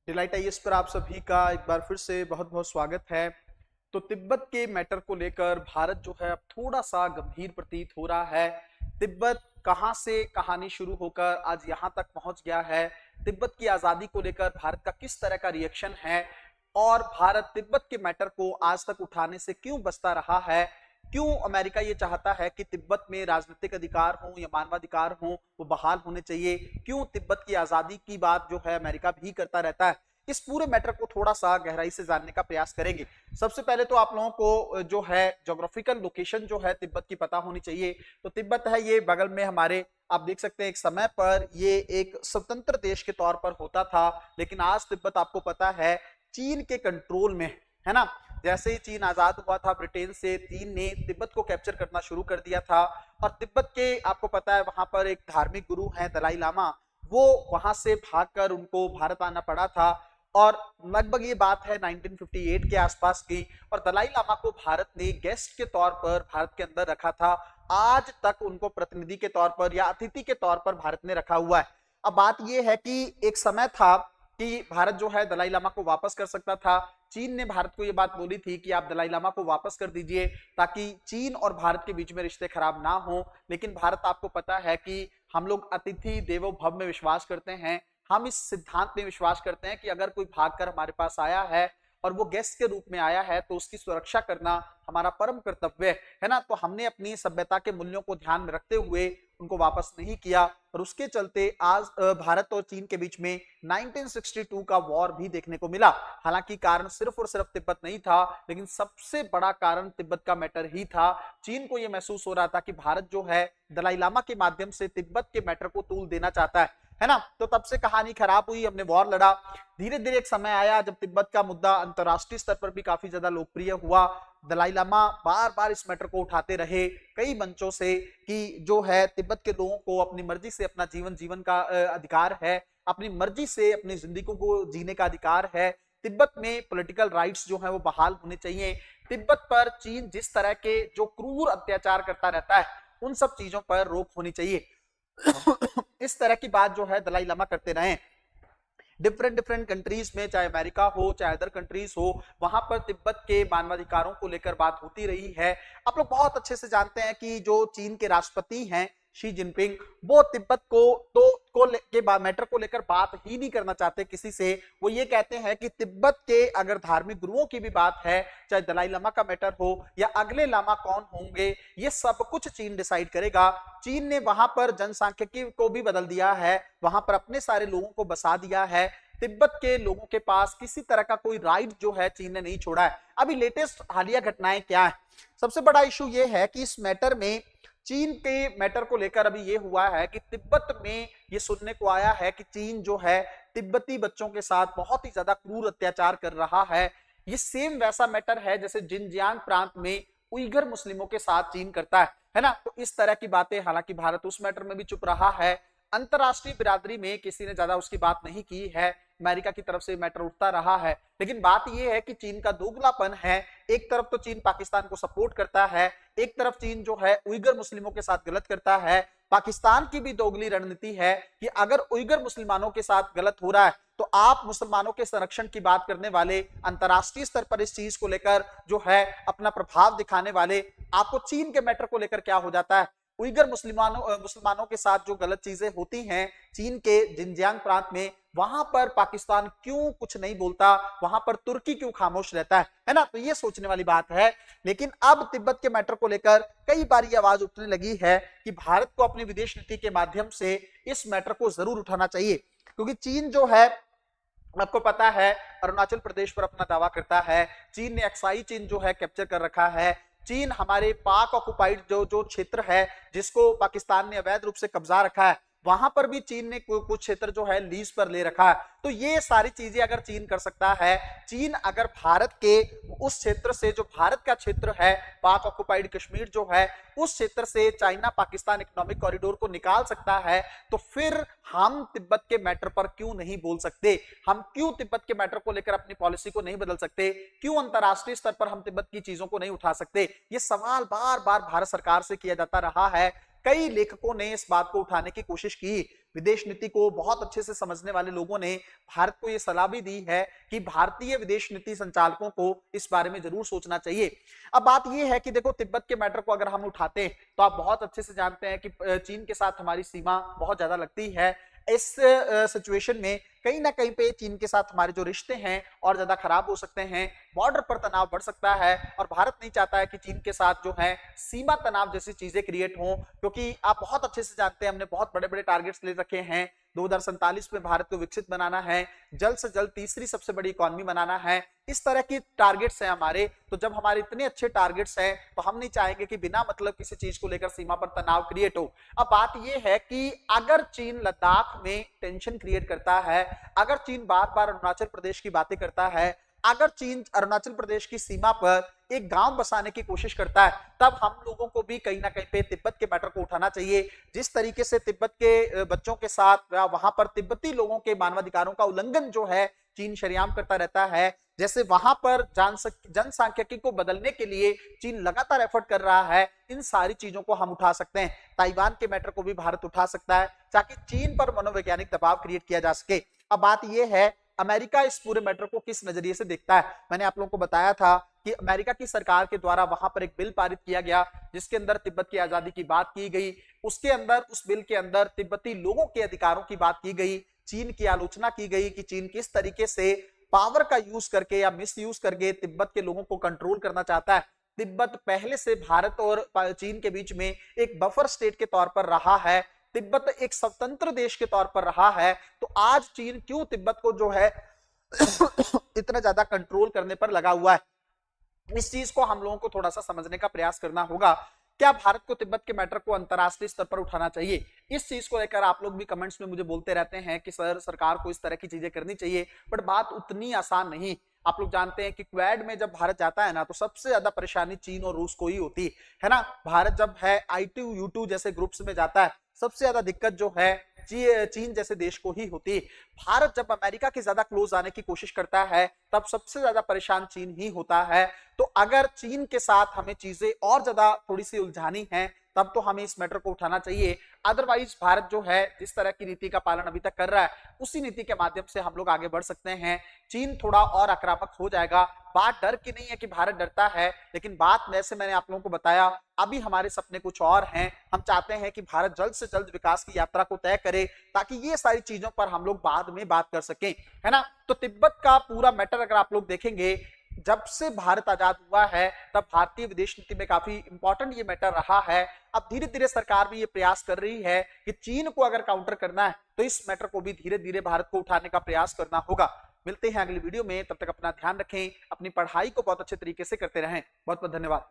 Delight IAS पर आप सभी का एक बार फिर से बहुत बहुत स्वागत है। तो तिब्बत के मैटर को लेकर भारत जो है अब थोड़ा सा गंभीर प्रतीत हो रहा है। तिब्बत कहां से कहानी शुरू होकर आज यहां तक पहुंच गया है, तिब्बत की आजादी को लेकर भारत का किस तरह का रिएक्शन है और भारत तिब्बत के मैटर को आज तक उठाने से क्यों बचता रहा है, क्यों अमेरिका ये चाहता है कि तिब्बत में राजनीतिक अधिकार हो या मानवाधिकार हो वो बहाल होने चाहिए, क्यों तिब्बत की आजादी की बात जो है अमेरिका भी करता रहता है। इस पूरे मैटर को थोड़ा सा गहराई से जानने का प्रयास करेंगे। सबसे पहले तो आप लोगों को जो है ज्योग्राफिकल लोकेशन जो है तिब्बत की पता होनी चाहिए। तो तिब्बत है ये बगल में हमारे, आप देख सकते हैं एक समय पर ये एक स्वतंत्र देश के तौर पर होता था, लेकिन आज तिब्बत आपको पता है चीन के कंट्रोल में है ना। जैसे ही चीन आजाद हुआ था ब्रिटेन से, चीन ने तिब्बत को कैप्चर करना शुरू कर दिया था। और तिब्बत के आपको पता है वहां पर एक धार्मिक गुरु हैं दलाई लामा, वो वहां से भागकर उनको भारत आना पड़ा था। और लगभग ये बात है 1958 के आसपास की, और दलाई लामा को भारत ने गेस्ट के तौर पर भारत के अंदर रखा था। आज तक उनको प्रतिनिधि के तौर पर या अतिथि के तौर पर भारत ने रखा हुआ है। अब बात यह है कि एक समय था कि भारत जो है दलाई लामा को वापस कर सकता था। चीन ने भारत को यह बात बोली थी कि आप दलाई लामा को वापस कर दीजिए ताकि चीन और भारत के बीच में रिश्ते खराब ना हो। लेकिन भारत, आपको पता है कि हम लोग अतिथि देवो भव में विश्वास करते हैं। हम इस सिद्धांत में विश्वास करते हैं कि अगर कोई भागकर हमारे पास आया है और वो गेस्ट के रूप में आया है तो उसकी सुरक्षा करना हमारा परम कर्तव्य है ना। तो हमने अपनी सभ्यता के मूल्यों को ध्यान में रखते हुए उनको वापस नहीं किया, और उसके चलते आज भारत और चीन के बीच में 1962 का वॉर भी देखने को मिला। हालांकि कारण सिर्फ और सिर्फ तिब्बत नहीं था, लेकिन सबसे बड़ा कारण तिब्बत का मैटर ही था। चीन को यह महसूस हो रहा था कि भारत जो है दलाई लामा के माध्यम से तिब्बत के मैटर को तूल देना चाहता है ना। तो तब से कहानी खराब हुई, हमने वॉर लड़ा। धीरे धीरे एक समय आया जब तिब्बत का मुद्दा अंतरराष्ट्रीय स्तर पर भी काफी ज्यादा लोकप्रिय हुआ। दलाई लामा बार बार इस मैटर को उठाते रहे कई मंचों से कि जो है तिब्बत के लोगों को अपनी मर्जी से अपना जीवन का अधिकार है, अपनी मर्जी से अपनी जिंदगी को जीने का अधिकार है। तिब्बत में पॉलिटिकल राइट्स जो है वो बहाल होने चाहिए। तिब्बत पर चीन जिस तरह के जो क्रूर अत्याचार करता रहता है उन सब चीजों पर रोक होनी चाहिए। इस तरह की बात जो है दलाई लामा करते रहे। डिफरेंट डिफरेंट कंट्रीज में, चाहे अमेरिका हो चाहे अदर कंट्रीज हो, वहां पर तिब्बत के मानवाधिकारों को लेकर बात होती रही है। आप लोग बहुत अच्छे से जानते हैं कि जो चीन के राष्ट्रपति हैं शी जिनपिंग, वो तिब्बत के मैटर को लेकर बात ही नहीं करना चाहते किसी से। वो ये कहते हैं कि तिब्बत के अगर धार्मिक गुरुओं की भी बात है, चाहे दलाई लामा का मैटर हो या अगले लामा कौन होंगे, ये सब कुछ चीन डिसाइड करेगा। चीन ने वहां पर जनसांख्यिकी को भी बदल दिया है, वहां पर अपने सारे लोगों को बसा दिया है। तिब्बत के लोगों के पास किसी तरह का कोई राइट जो है चीन ने नहीं छोड़ा है। अभी लेटेस्ट हालिया घटनाएं क्या है? सबसे बड़ा इशू ये है कि इस मैटर में, चीन के मैटर को लेकर अभी ये हुआ है कि तिब्बत में ये सुनने को आया है कि चीन जो है तिब्बती बच्चों के साथ बहुत ही ज्यादा क्रूर अत्याचार कर रहा है। ये सेम वैसा मैटर है जैसे जिनजियांग प्रांत में उइगर मुस्लिमों के साथ चीन करता है ना। तो इस तरह की बातें, हालांकि भारत उस मैटर में भी चुप रहा है। अंतरराष्ट्रीय बिरादरी में किसी ने ज्यादा उसकी बात नहीं की है, अमेरिका की तरफ से मैटर उठता रहा है। लेकिन बात यह है कि चीन का दोगलापन है। एक तरफ तो चीन पाकिस्तान को सपोर्ट करता है, एक तरफ चीन जो है उइगर मुस्लिमों के साथ गलत करता है। पाकिस्तान की भी दोगली रणनीति है कि अगर उइगर मुसलमानों के साथ गलत हो रहा है तो आप मुसलमानों के संरक्षण की बात करने वाले, अंतरराष्ट्रीय स्तर पर इस चीज को लेकर जो है अपना प्रभाव दिखाने वाले, आपको चीन के मैटर को लेकर क्या हो जाता है? उइगर मुसलमानों के साथ जो गलत चीजें होती हैं चीन के जिनजियांग प्रांत में, वहां पर पाकिस्तान क्यों कुछ नहीं बोलता, वहां पर तुर्की क्यों खामोश रहता है ना। तो ये सोचने वाली बात है। लेकिन अब तिब्बत के मैटर को लेकर कई बार ये आवाज उठने लगी है कि भारत को अपनी विदेश नीति के माध्यम से इस मैटर को जरूर उठाना चाहिए, क्योंकि चीन जो है, आपको पता है, अरुणाचल प्रदेश पर अपना दावा करता है। चीन ने अक्साई चीन जो है कैप्चर कर रखा है। चीन हमारे पाक ऑक्युपाइड जो जो क्षेत्र है जिसको पाकिस्तान ने अवैध रूप से कब्जा रखा है, वहां पर भी चीन ने कुछ क्षेत्र जो है लीज पर ले रखा है। तो ये सारी चीजें अगर चीन कर सकता है, चीन अगर भारत के उस क्षेत्र से, जो भारत का क्षेत्र है पाक ऑक्युपाइड कश्मीर जो है, उस क्षेत्र से चाइना पाकिस्तान इकोनॉमिक कॉरिडोर को निकाल सकता है, तो फिर हम तिब्बत के मैटर पर क्यों नहीं बोल सकते? हम क्यों तिब्बत के मैटर को लेकर अपनी पॉलिसी को नहीं बदल सकते? क्यों अंतरराष्ट्रीय स्तर पर हम तिब्बत की चीजों को नहीं उठा सकते? ये सवाल बार बार भारत सरकार से किया जाता रहा है। कई लेखकों ने इस बात को उठाने की कोशिश की, विदेश नीति को बहुत अच्छे से समझने वाले लोगों ने भारत को यह सलाह भी दी है कि भारतीय विदेश नीति संचालकों को इस बारे में जरूर सोचना चाहिए। अब बात यह है कि देखो, तिब्बत के मैटर को अगर हम उठाते हैं तो आप बहुत अच्छे से जानते हैं कि चीन के साथ हमारी सीमा बहुत ज्यादा लगती है। इस सिचुएशन में कहीं ना कहीं पे चीन के साथ हमारे जो रिश्ते हैं और ज्यादा खराब हो सकते हैं, बॉर्डर पर तनाव बढ़ सकता है और भारत नहीं चाहता है कि चीन के साथ जो है सीमा तनाव जैसी चीजें क्रिएट हों, क्योंकि आप बहुत अच्छे से जानते हैं हमने बहुत बड़े बड़े टारगेट्स ले रखे हैं। 2047 में भारत को विकसित बनाना है, जल्द से जल्द तीसरी सबसे बड़ी इकोनॉमी बनाना है, इस तरह की टारगेट्स हैं हमारे। तो जब हमारे इतने अच्छे टारगेट्स हैं तो हम नहीं चाहेंगे कि बिना मतलब किसी चीज को लेकर सीमा पर तनाव क्रिएट हो। अब बात यह है कि अगर चीन लद्दाख में टेंशन क्रिएट करता है, अगर चीन बार बार अरुणाचल प्रदेश की बातें करता है, अगर चीन अरुणाचल प्रदेश की सीमा पर एक गांव बसाने की कोशिश करता है, तब हम लोगों को भी कहीं ना कहीं पे तिब्बत के मैटर को उठाना चाहिए। जिस तरीके से तिब्बत के बच्चों के साथ वहां पर तिब्बती लोगों के मानवाधिकारों का उल्लंघन जो है चीन शरेआम करता रहता है, जैसे वहां पर जनसांख्यिकी को बदलने के लिए चीन लगातार एफर्ट कर रहा है, इन सारी चीजों को हम उठा सकते हैं। ताइवान के मैटर को भी भारत उठा सकता है ताकि चीन पर मनोवैज्ञानिक दबाव क्रिएट किया जा सके। अब बात यह है, अमेरिका इस पूरे मैटर को किस नजरिए से देखता है। मैंने आप लोगों को बताया था कि अमेरिका की सरकार के द्वारा वहां पर एक बिल पारित किया गया जिसके अंदर तिब्बत की आजादी की बात की गई। उसके अंदर, उस बिल के अंदर तिब्बती लोगों के अधिकारों की बात की गई, चीन की आलोचना की गई कि चीन किस तरीके से पावर का यूज करके या मिस यूज करके तिब्बत के लोगों को कंट्रोल करना चाहता है। तिब्बत पहले से भारत और चीन के बीच में एक बफर स्टेट के तौर पर रहा है, तिब्बत एक स्वतंत्र देश के तौर पर रहा है। तो आज चीन क्यों तिब्बत को जो है इतना ज्यादा कंट्रोल करने पर लगा हुआ है, इस चीज को हम लोगों को थोड़ा सा समझने का प्रयास करना होगा। क्या भारत को तिब्बत के मैटर को अंतरराष्ट्रीय स्तर पर उठाना चाहिए? इस चीज को लेकर आप लोग भी कमेंट्स में मुझे बोलते रहते हैं कि सर सरकार को इस तरह की चीजें करनी चाहिए, बट बात उतनी आसान नहीं। आप लोग जानते हैं कि क्वेड में जब भारत जाता है ना तो सबसे ज्यादा परेशानी चीन और रूस को ही होती है ना। भारत जब है I2 U2 जैसे ग्रुप्स में जाता है, सबसे ज्यादा दिक्कत जो है चीन जैसे देश को ही होती है। भारत जब अमेरिका के ज्यादा क्लोज आने की कोशिश करता है तब सबसे ज्यादा परेशान चीन ही होता है। तो अगर चीन के साथ हमें चीजें और ज्यादा थोड़ी सी उलझानी है तब तो हमें इस मैटर को उठाना चाहिए। अदरवाइज भारत जो है जिस तरह की नीति का पालन अभी तक कर रहा है उसी नीति के माध्यम से हम लोग आगे बढ़ सकते हैं। चीन थोड़ा और आक्रामक हो जाएगा। बात डर की नहीं है कि भारत डरता है, लेकिन बात जैसे मैंने आप लोगों को बताया, अभी हमारे सपने कुछ और हैं। हम चाहते हैं कि भारत जल्द से जल्द विकास की यात्रा को तय करे ताकि ये सारी चीजों पर हम लोग बाद में बात कर सकें, है ना। तो तिब्बत का पूरा मैटर अगर आप लोग देखेंगे, जब से भारत आजाद हुआ है तब भारतीय विदेश नीति में काफी इंपॉर्टेंट ये मैटर रहा है। अब धीरे धीरे सरकार भी ये प्रयास कर रही है कि चीन को अगर काउंटर करना है तो इस मैटर को भी धीरे धीरे भारत को उठाने का प्रयास करना होगा। मिलते हैं अगली वीडियो में, तब तक अपना ध्यान रखें, अपनी पढ़ाई को बहुत अच्छे तरीके से करते रहें। बहुत बहुत धन्यवाद।